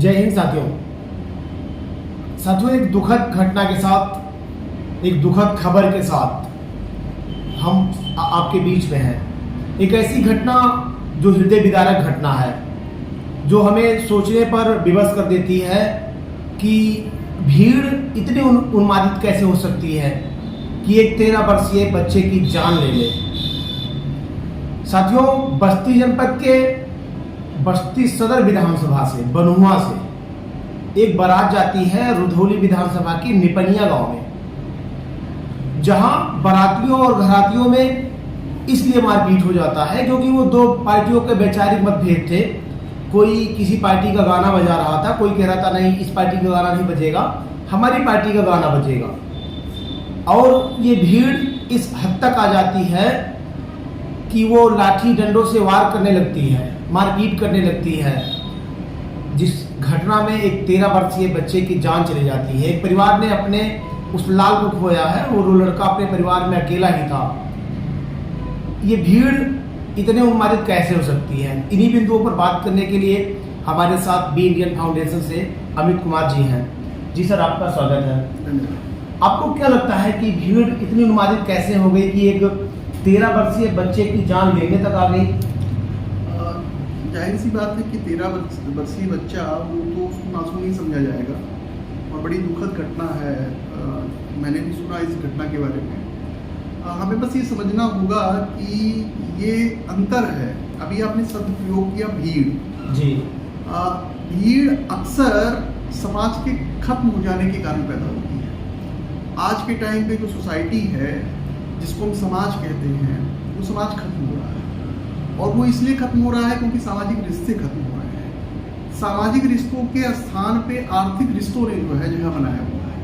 जय हिंद साथियों। एक दुखद घटना के साथ, एक दुखद खबर के साथ हम आपके बीच में हैं। एक ऐसी घटना जो हृदय विदारक घटना है, जो हमें सोचने पर विवश कर देती है कि भीड़ इतनी उन्मादित कैसे हो सकती है कि एक 13 वर्षीय बच्चे की जान ले ले। साथियों, बस्ती जनपद के बस्ती सदर विधानसभा से, बनुआ से एक बारात जाती है रुधौली विधानसभा की निपनिया गांव में, जहां बारातियों और घरातियों में इसलिए मारपीट हो जाता है क्योंकि वो दो पार्टियों के वैचारिक मतभेद थे। कोई किसी पार्टी का गाना बजा रहा था, कोई कह रहा था नहीं इस पार्टी का गाना नहीं बजेगा, हमारी पार्टी का गाना बजेगा। और ये भीड़ इस हद तक आ जाती है कि वो लाठी डंडों से वार करने लगती है, मारपीट करने लगती है, जिस घटना में एक 13 वर्षीय बच्चे की जान चली जाती है। एक परिवार ने अपने उस लाल को खोया है और वो लड़का अपने परिवार में अकेला ही था। ये भीड़ इतने उन्मादित कैसे हो सकती है? इन्हीं बिंदुओं पर बात करने के लिए हमारे साथ बी इंडियन फाउंडेशन से अमित कुमार जी हैं। जी सर, आपका स्वागत है। आपको क्या लगता है कि भीड़ इतनी उन्मादित कैसे हो गई कि एक 13 वर्षीय बच्चे की जान लेने तक आ गई? जाहिर सी बात है कि 13 वर्षीय बच्चा, वो तो उसको मासूम नहीं समझा जाएगा और बड़ी दुखद घटना है। मैंने भी सुना इस घटना के बारे में। हमें बस ये समझना होगा कि ये अंतर है। अभी आपने शब्द प्रयोग किया भीड़। जी। भीड़ अक्सर समाज के खत्म हो जाने के कारण पैदा होती है। आज के टाइम पे जो सोसाइटी है, जिसको हम समाज कहते हैं, वो समाज खत्म हो रहा है। और वो इसलिए खत्म हो रहा है क्योंकि सामाजिक रिश्ते खत्म हो रहे हैं। सामाजिक रिश्तों के स्थान पे आर्थिक रिश्तों ने जो है जगह बनाया हुआ है।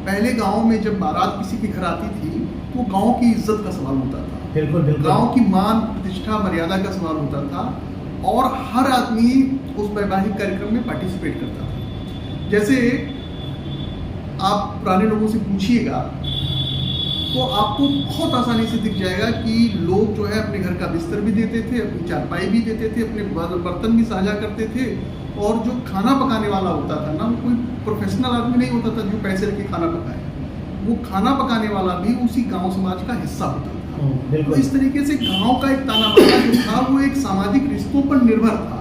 पहले गांव में जब बारात किसी के घर आती थी तो गांव की इज्जत का सवाल होता था। बिल्कुल बिल्कुल। गांव की मान प्रतिष्ठा मर्यादा का सवाल होता था और हर आदमी उस वैवाहिक कार्यक्रम में पार्टिसिपेट करता था। जैसे आप पुराने लोगों से पूछिएगा तो आपको बहुत आसानी से दिख जाएगा कि लोग जो है अपने घर का बिस्तर भी देते थे, अपनी चारपाई भी देते थे, अपने बर्तन भी साझा करते थे। और जो खाना पकाने वाला होता था ना, वो कोई प्रोफेशनल आदमी नहीं होता था जो पैसे रख के खाना पकाए। वो खाना पकाने वाला भी उसी गांव समाज का हिस्सा होता था। तो इस तरीके से गांव का एक ताना बाना जो था वो एक सामाजिक रिश्तों पर निर्भर था।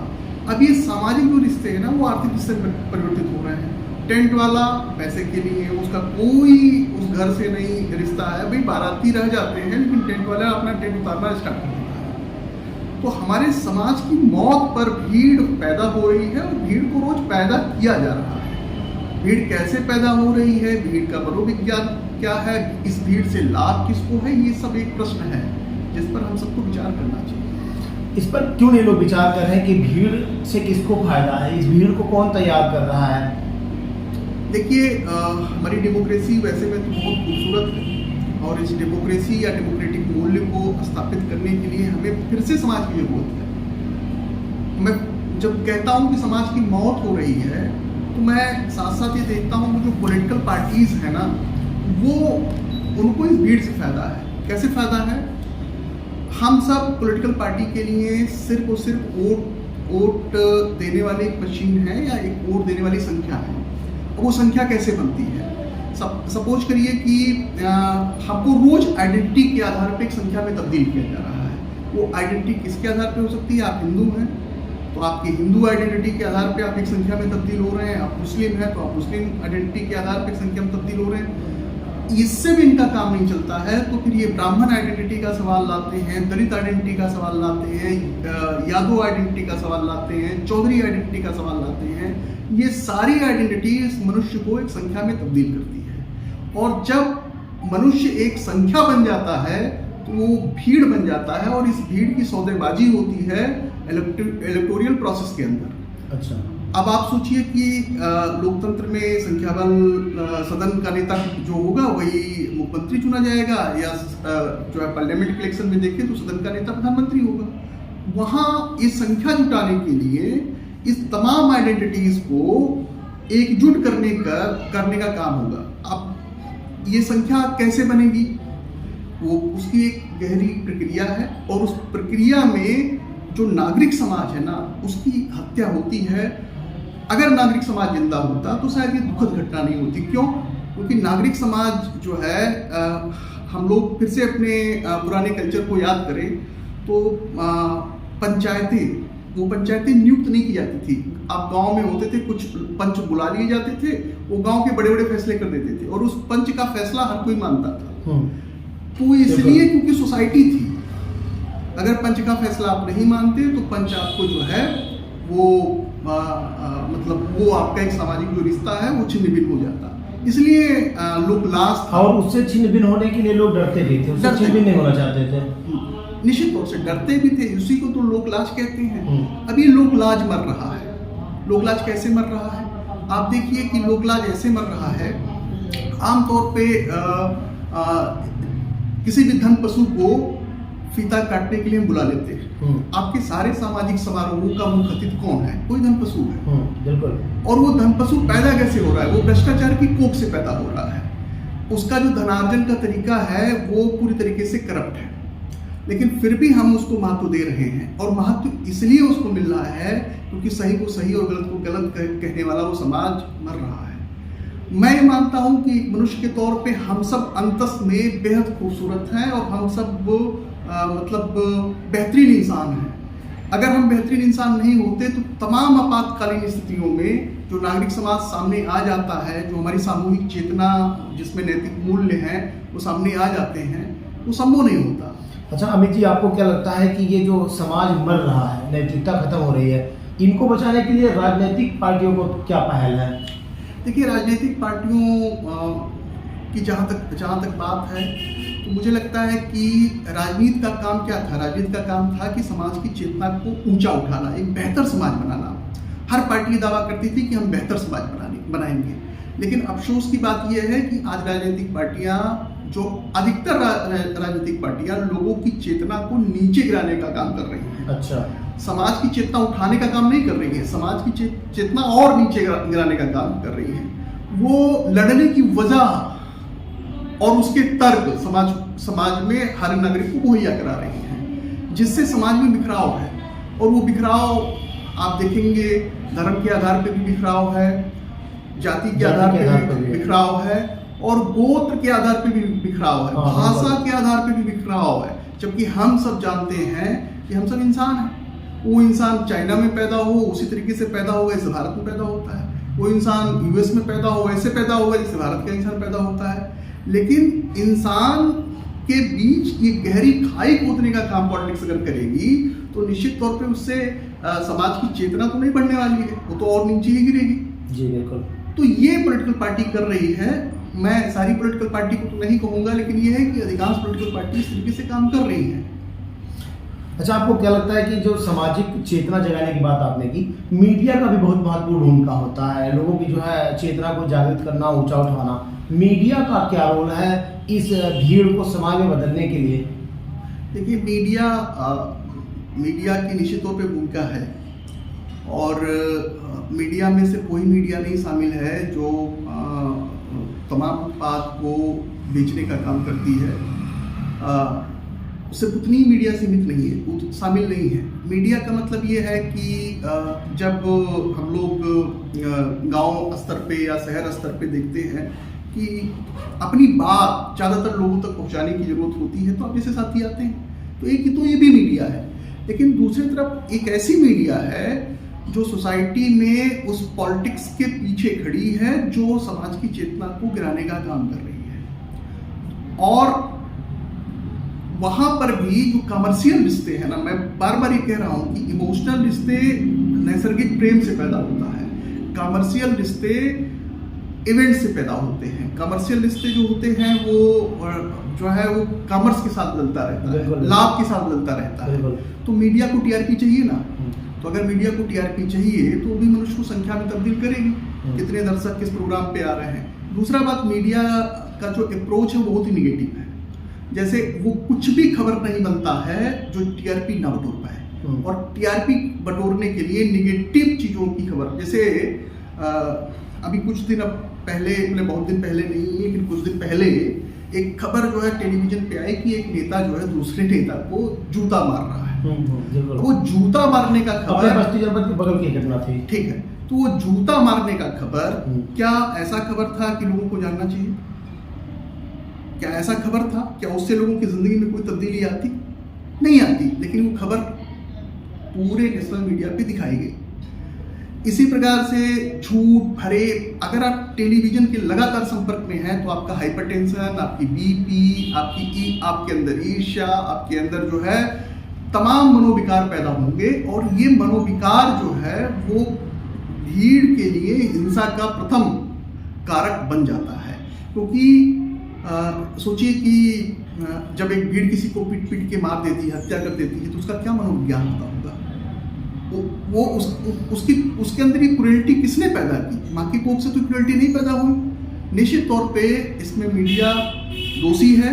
अब ये सामाजिक जो रिश्ते हैं ना, वो आर्थिक रिश्ते में परिवर्तित हो रहे हैं। टेंट वाला पैसे के लिए, उसका कोई उस घर से नहीं रिश्ता है। भाई बाराती रह जाते हैं लेकिन टेंट वाला अपना टेंट उतारना स्टार्ट कर देता है। तो हमारे समाज की मौत पर भीड़ पैदा हो रही है और भीड़ को रोज पैदा किया जा रहा है। भीड़ कैसे पैदा हो रही है, भीड़ का मनोविज्ञान क्या है, इस भीड़ से लाभ किसको है, ये सब एक प्रश्न है जिस पर हम सबको विचार करना चाहिए। इस पर क्यों नहीं लोग विचार कर रहे हैं कि भीड़ से किसको फायदा है? इस भीड़ को कौन तैयार कर रहा है? देखिए, हमारी डेमोक्रेसी वैसे में तो बहुत खूबसूरत है और इस डेमोक्रेसी या डेमोक्रेटिक मूल्य को स्थापित करने के लिए हमें फिर से समाज की जरूरत है। मैं जब कहता हूँ कि समाज की मौत हो रही है तो मैं साथ साथ ये देखता हूँ जो पॉलिटिकल पार्टीज है ना, वो उनको इस भीड़ से फायदा है। कैसे फायदा है? हम सब पॉलिटिकल पार्टी के लिए सिर्फ और सिर्फ वोट देने वाली एक मशीन है या एक वोट देने वाली संख्या है। वो संख्या कैसे बनती है? सपोज करिए कि हमको रोज आइडेंटिटी के आधार पर एक संख्या में तब्दील किया जा रहा है। वो आइडेंटिटी किसके आधार पर हो सकती है? आप हिंदू हैं तो आपकी हिंदू आइडेंटिटी के आधार पे आप एक संख्या में तब्दील हो रहे हैं। आप मुस्लिम हैं तो आप मुस्लिम आइडेंटिटी के आधार पे एक संख्या में तब्दील हो रहे हैं। इससे भी इनका काम नहीं चलता है तो फिर ये ब्राह्मण आइडेंटिटी का सवाल लाते हैं, दलित आइडेंटिटी का सवाल लाते हैं, यादव आइडेंटिटी का सवाल लाते हैं, चौधरी आइडेंटिटी का सवाल लाते हैं। ये सारी आइडेंटिटी इस मनुष्य को एक संख्या में तब्दील करती है। और जब मनुष्य एक संख्या बन जाता है तो वो भीड़ बन जाता है और इस भीड़ की सौदेबाजी होती है इलेक्टोरियल प्रोसेस के अंदर। अच्छा। अब आप सोचिए कि लोकतंत्र में संख्या बल सदन का नेता जो होगा वही मुख्यमंत्री चुना जाएगा, या जो है पार्लियामेंट के इलेक्शन में देखें तो सदन का नेता प्रधानमंत्री होगा। वहाँ ये संख्या जुटाने के लिए इस तमाम आइडेंटिटीज को एकजुट करने का काम होगा। अब ये संख्या कैसे बनेगी? वो उसकी एक गहरी प्रक्रिया है और उस प्रक्रिया में जो नागरिक समाज है ना, उसकी हत्या होती है अगर नागरिक समाज जिंदा होता तो शायद ये दुखद घटना नहीं होती। क्यों? क्योंकि नागरिक समाज जो है हम लोग फिर से अपने पुराने कल्चर को याद करें तो पंचायतें नियुक्त नहीं की जाती थी। आप गांव में होते थे, कुछ पंच बुला लिए जाते थे, वो गांव के बड़े बड़े फैसले कर देते थे और उस पंच का फैसला हर कोई मानता था। तो इसलिए क्योंकि सोसाइटी थी, अगर पंच का फैसला आप नहीं मानते तो पंच आपको जो है वो मतलब वो आपका एक सामाजिक जो रिश्ता है वो छिन्न भिन्न हो जाता। इसलिए लोग लास्ट और उससे छिन्न भिन्न होने के लिए लोग डरते भी थे, उससे छिन्न भिन्न नहीं होना चाहते थे। निश्चित तौर से डरते भी थे, उसी को तो लोकलाज कहते हैं। अब ये लोकलाज मर रहा है। लोकलाज कैसे मर रहा है? आप देखिए कि लोकलाज ऐसे मर रहा है, आमतौर पे किसी भी धन पशु को फीता काटने के लिए हम बुला लेते हैं। आपके सारे सामाजिक समारोहों का मुख्य अतिथि कौन है? कोई धन पशु है। बिल्कुल। और वो धन पशु पैदा कैसे हो रहा है? वो भ्रष्टाचार की कोख से पैदा हो रहा है। उसका जो धनार्जन का तरीका है वो पूरी तरीके से करप्ट है, लेकिन फिर भी हम उसको महत्व दे रहे हैं। और महत्व इसलिए उसको मिल रहा है क्योंकि सही को सही और गलत को गलत कहने वाला वो समाज मर रहा है। मैं ये मानता हूं कि मनुष्य के तौर पे हम सब अंतस में बेहद खूबसूरत हैं और हम सब मतलब बेहतरीन इंसान हैं। अगर हम बेहतरीन इंसान नहीं होते तो तमाम आपातकालीन स्थितियों में जो नागरिक समाज सामने आ जाता है, जो हमारी सामूहिक चेतना जिसमें नैतिक मूल्य हैं वो सामने आ जाते हैं, वो संभव नहीं होता। अच्छा अमित जी, आपको क्या लगता है कि ये जो समाज मर रहा है, नैतिकता खत्म हो रही है, इनको बचाने के लिए राजनीतिक पार्टियों को क्या पहल है? देखिए, राजनीतिक पार्टियों की जहाँ तक बात है तो मुझे लगता है कि राजनीति का काम क्या था? राजनीति का काम था कि समाज की चेतना को ऊंचा उठाना, एक बेहतर समाज बनाना। हर पार्टी दावा करती थी कि हम बेहतर समाज बनाएंगे, लेकिन अफसोस की बात यह है कि आज राजनीतिक पार्टियां, जो अधिकतर राजनीतिक पार्टियां लोगों की चेतना को नीचे गिराने का काम कर रही हैं। अच्छा। समाज की चेतना उठाने का काम नहीं कर रही है, समाज की चेतना और नीचे गिराने का काम कर रही है। वो लड़ने की वजह और उसके तर्क समाज में हर नागरिक को मुहैया करा रही हैं, जिससे समाज में बिखराव है। और वो बिखराव आप देखेंगे धर्म के आधार पर भी बिखराव है, जाति के आधार पर भी बिखराव है और गोत्र के आधार पर भी बिखराव है, भाषा के आधार पर भी बिखराव है। जबकि हम सब जानते हैं कि हम सब इंसान हैं। वो इंसान चाइना में पैदा हो उसी तरीके से पैदा होगा जैसे भारत में पैदा होता है, वो इंसान यूएस में पैदा हो ऐसे पैदा होगा जैसे भारत का इंसान पैदा होता है। लेकिन इंसान के बीच ये गहरी खाई खोदने का काम पॉलिटिक्स अगर करेगी तो निश्चित तौर पे उससे समाज की चेतना तो नहीं बढ़ने वाली है, वो तो और नीचे ही गिरेगी। जी बिल्कुल। तो ये पॉलिटिकल पार्टी कर रही है। मैं सारी पॉलिटिकल पार्टी को तो नहीं कहूंगा, लेकिन ये है कि अधिकांश पॉलिटिकल पार्टी इस तरीके से काम कर रही है। अच्छा, आपको क्या लगता है कि जो सामाजिक चेतना जगाने की बात आपने की, मीडिया का भी बहुत महत्वपूर्ण भूमिका होता है, लोगों की जो है चेतना को जागृत करना, ऊंचा उठाना, मीडिया का क्या रोल है इस भीड़ को समाज में बदलने के लिए? देखिए, मीडिया की निश्चित तौर पे भूमिका है और मीडिया में से कोई मीडिया नहीं शामिल है जो तमाम उत्पाद को बेचने का काम करती है। सिर्फ उतनी मीडिया सीमित नहीं है, शामिल नहीं है। मीडिया का मतलब ये है कि जब हम लोग गांव स्तर पे या शहर स्तर पे देखते हैं कि अपनी बात ज़्यादातर लोगों तक पहुंचाने की जरूरत होती है तो अब जैसे साथी आते हैं तो ये भी मीडिया है। लेकिन दूसरी तरफ एक ऐसी मीडिया है जो सोसाइटी में उस पॉलिटिक्स के पीछे खड़ी है, जो समाज की चेतना को गिराने का काम कर रही है। और वहां पर भी जो कमर्शियल रिश्ते हैं ना, मैं बार बार ये कह रहा हूं कि इमोशनल रिश्ते नैसर्गिक प्रेम से पैदा होता है, कमर्शियल रिश्ते इवेंट से पैदा होते हैं। कमर्शियल रिश्ते जो होते हैं वो जो है वो कॉमर्स के साथ बदलता रहता है, लाभ के साथ बदलता रहता है। तो मीडिया को टीआरपी चाहिए ना, तो अगर मीडिया को टीआरपी चाहिए तो भी मनुष्य को संख्या में तब्दील करेगी, कितने दर्शक किस प्रोग्राम पे आ रहे हैं। दूसरा बात, मीडिया का जो अप्रोच है वो बहुत ही निगेटिव है। जैसे वो कुछ भी खबर नहीं बनता है जो टीआरपी ना बटोर पाए, और टीआरपी बटोरने के लिए निगेटिव चीजों की खबर, जैसे अभी कुछ दिन पहले, बहुत दिन पहले नहीं लेकिन कुछ दिन पहले एक खबर जो है टेलीविजन पे आई कि एक नेता जो है दूसरे नेता को जूता मार रहा है। वो जूता मारने का खबर बस्ती जनपद के बगल की घटना थी, ठीक है। तो वो जूता मारने का खबर, क्या ऐसा खबर था कि लोगों को जानना चाहिए? क्या ऐसा खबर था? क्या उससे लोगों की जिंदगी में कोई तब्दीली आती? नहीं आती, लेकिन वो खबर पूरे नेशनल मीडिया पे दिखाई गई। इसी प्रकार से झूठ भरे, अगर आप टेलीविजन के लगातार संपर्क में हैं तो आपका हाइपरटेंशन, आपकी बीपी, आपके अंदर ईर्ष्या, आपके अंदर जो है तमाम मनोविकार पैदा होंगे, और ये मनोविकार जो है वो भीड़ के लिए हिंसा का प्रथम कारक बन जाता है। क्योंकि सोचिए कि जब एक भीड़ किसी को पीट पीट के मार देती है, हत्या कर देती है, तो उसका क्या मनोविज्ञान होता होगा? वो उसके अंदर ये क्रूएल्टी किसने पैदा की? माँ की कोख से तो क्रूएल्टी नहीं पैदा हुई। निश्चित तौर पे इसमें मीडिया दोषी है,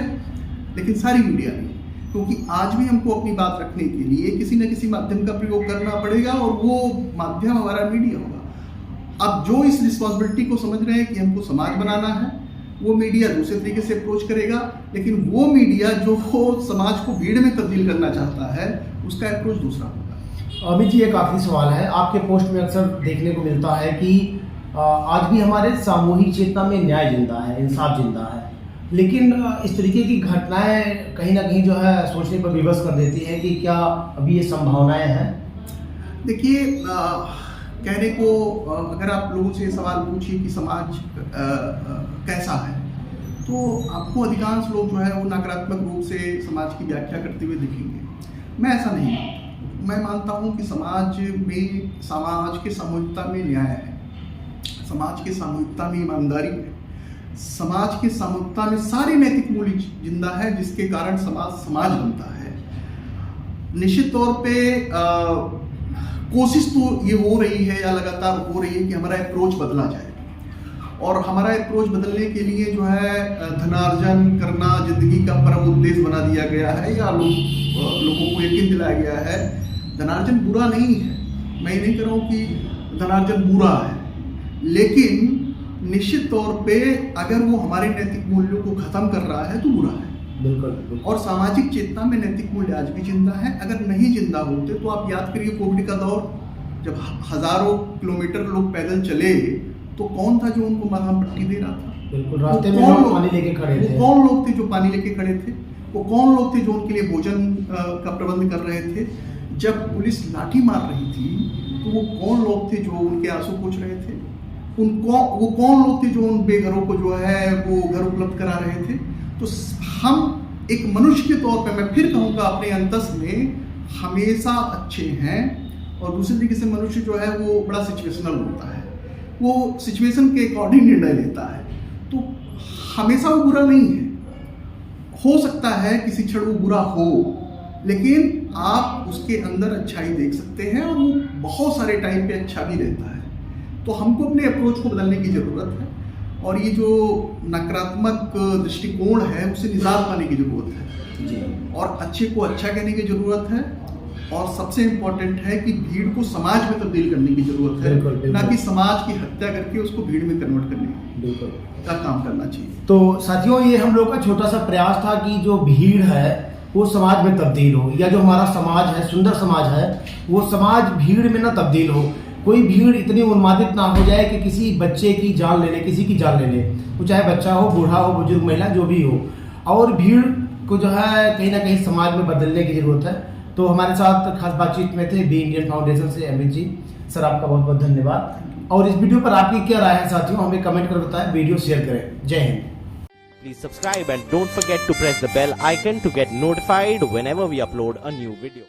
लेकिन सारी मीडिया नहीं, क्योंकि आज भी हमको अपनी बात रखने के लिए किसी न किसी माध्यम का प्रयोग करना पड़ेगा, और वो माध्यम हमारा मीडिया होगा। अब जो इस रिस्पॉन्सिबिलिटी को समझ रहे हैं कि हमको समाज बनाना है, वो मीडिया दूसरे तरीके से अप्रोच करेगा, लेकिन वो मीडिया जो समाज को भीड़ में तब्दील करना चाहता है, उसका अप्रोच दूसरा होगा। अमित जी, एक आखिरी सवाल है। आपके पोस्ट में अक्सर देखने को मिलता है कि आज भी हमारे सामूहिक चेतना में न्याय जिंदा है, इंसाफ जिंदा है, लेकिन इस तरीके की घटनाएं कहीं ना कहीं जो है सोचने पर विवश कर देती है कि क्या अभी ये संभावनाएं हैं? देखिए, कहने को अगर आप लोगों से सवाल पूछिए कि समाज कैसा है, तो आपको अधिकांश लोग जो है वो नकारात्मक रूप से समाज की व्याख्या करते हुए दिखेंगे। मैं ऐसा नहीं मानता। मैं मानता हूँ कि समाज के सामूहिकता में न्याय है, समाज के सामूहिकता में ईमानदारी है, समाज के सामूहिकता में सारे नैतिक मूल्य जिंदा है, जिसके कारण समाज बनता है। निश्चित तौर पे कोशिश तो ये हो रही है या लगातार हो रही है कि हमारा अप्रोच बदला जाए, और हमारा अप्रोच बदलने के लिए जो है धनार्जन करना जिंदगी का परम उद्देश्य बना दिया गया है, या लोगों को यकीन दिलाया गया है धनार्जन बुरा नहीं है। मैं ये नहीं कह रहा हूँ कि धनार्जन बुरा है, लेकिन निश्चित तौर पे अगर वो हमारे नैतिक मूल्यों को खत्म कर रहा है तो बुरा है। बिल्कुल। और सामाजिक चेतना में नैतिक मूल्य आज भी जिंदा है। अगर नहीं जिंदा होते तो आप याद करिए कोविड का दौर, जब हजारों किलोमीटर लोग पैदल चले, तो कौन था जो उनको मरहम पट्टी दे रहा था? बिल्कुल, रास्ते में लोग पानी लेके खड़े थे। वो कौन लोग थे जो पानी लेके खड़े थे? वो कौन लोग थे जो उनके लिए भोजन का प्रबंध कर रहे थे? जब पुलिस लाठी मार रही थी तो वो कौन लोग थे जो उनके आंसू पोंछ रहे थे? वो कौन लोग थे जो उन बेघरों को जो है वो घर उपलब्ध करा रहे थे? तो हम एक मनुष्य के तौर पे, मैं फिर कहूँगा, अपने अंतस में हमेशा अच्छे हैं, और दूसरे तरीके से मनुष्य जो है वो बड़ा सिचुएशनल होता है, वो सिचुएशन के अकॉर्डिंग निर्णय लेता है। तो हमेशा वो बुरा नहीं है। हो सकता है किसी क्षण वो बुरा हो, लेकिन आप उसके अंदर अच्छाई देख सकते हैं, और वो बहुत सारे टाइम पे अच्छा भी रहता है। तो हमको अपने अप्रोच को बदलने की ज़रूरत है, और ये जो नकारात्मक दृष्टिकोण है उससे निजात पाने की ज़रूरत है जी, और अच्छे को अच्छा कहने की ज़रूरत है, और सबसे इम्पोर्टेंट है कि भीड़ को समाज में तब्दील करने की ज़रूरत है। बिल्कुल, बिल्कुल। ना कि समाज की हत्या करके उसको भीड़ में कन्वर्ट करने का काम करना चाहिए। तो साथियों, ये हम लोग का छोटा सा प्रयास था कि जो भीड़ है वो समाज में तब्दील हो, या जो हमारा समाज है, सुंदर समाज है, वो समाज भीड़ में ना तब्दील हो। कोई भीड़ इतनी उन्मादित ना हो जाए कि किसी बच्चे की जान ले ले, किसी की जान ले ले, वो चाहे बच्चा हो, बूढ़ा हो, बुजुर्ग, महिला, जो भी हो। और भीड़ को जो है कहीं ना कहीं समाज में बदलने की जरूरत है। तो हमारे साथ खास बातचीत में थे बी इंडियन फाउंडेशन से अमित जी। सर, आपका बहुत बहुत धन्यवाद। और इस वीडियो पर आपकी क्या राय है साथियों, हमें कमेंट कर बताएं, वीडियो शेयर करें। जय Hind. Please subscribe and don't forget to press the bell icon to get notified whenever we upload a new video.